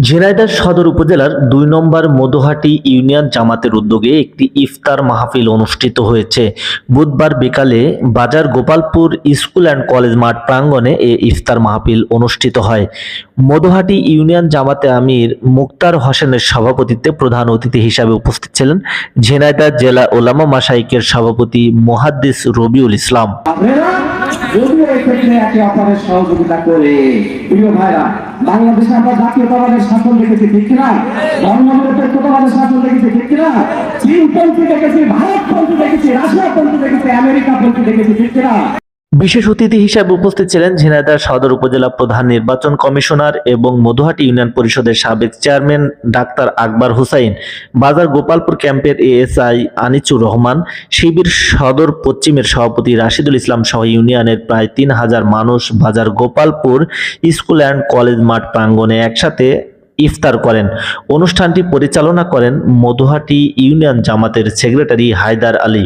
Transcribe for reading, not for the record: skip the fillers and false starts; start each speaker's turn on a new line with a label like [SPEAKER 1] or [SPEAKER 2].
[SPEAKER 1] ঝিনাইদহ সদর উপজেলার ২ নম্বর মধুহাটি ইউনিয়ন জামাতের উদ্যোগে একটি ইফতার মাহফিল অনুষ্ঠিত হয়েছে। বুধবার বিকালে বাজার গোপালপুর স্কুল অ্যান্ড কলেজ মাঠ প্রাঙ্গণে এ ইফতার মাহফিল অনুষ্ঠিত হয়। মধুহাটি ইউনিয়ন জামাতে আমির মুক্তার হোসেনের সভাপতিত্বে প্রধান অতিথি হিসাবে উপস্থিত ছিলেন ঝিনাইদহ জেলা ওলামা মাশায়েখের সভাপতি মুহাদ্দিস রবিউল ইসলাম।
[SPEAKER 2] যদিও এই ক্ষেত্রে একে অপরের সহযোগিতা করে প্রিয় ভাইরা, বাংলাদেশে আমরা জাতীয়তাবাদের শাসন দেখেছি, ঠিক কিনা? ধর্মনিরপেক্ষতাবাদের শাসন দেখেছি, ঠিক কিনা? চীনপন্থী দেখেছি, ভারতপন্থী দেখেছি, রাশিয়াপন্থী দেখেছি, আমেরিকাপন্থী দেখেছি, ঠিক কিনা?
[SPEAKER 1] বিশেষ অতিথি হিসেবে উপস্থিত ছিলেন ঝিনাইদহ সদর উপজেলা প্রধান নির্বাচন কমিশনার এবং মধুহাটি ইউনিয়ন পরিষদের সাবেক চেয়ারম্যান ডাক্তার আকবর হুসাইন, বাজার গোপালপুর ক্যাম্পের এএসআই আনিচুর রহমান, শিবির সদর পশ্চিমের সভাপতি রাশিদুল ইসলাম সহ ইউনিয়নের প্রায় ৩,০০০ মানুষ বাজার গোপালপুর স্কুল অ্যান্ড কলেজ মাঠ প্রাঙ্গণে একসাথে ইফতার করেন। অনুষ্ঠানটি পরিচালনা করেন মধুহাটি ইউনিয়ন জামাতের সেক্রেটারি হায়দার আলী।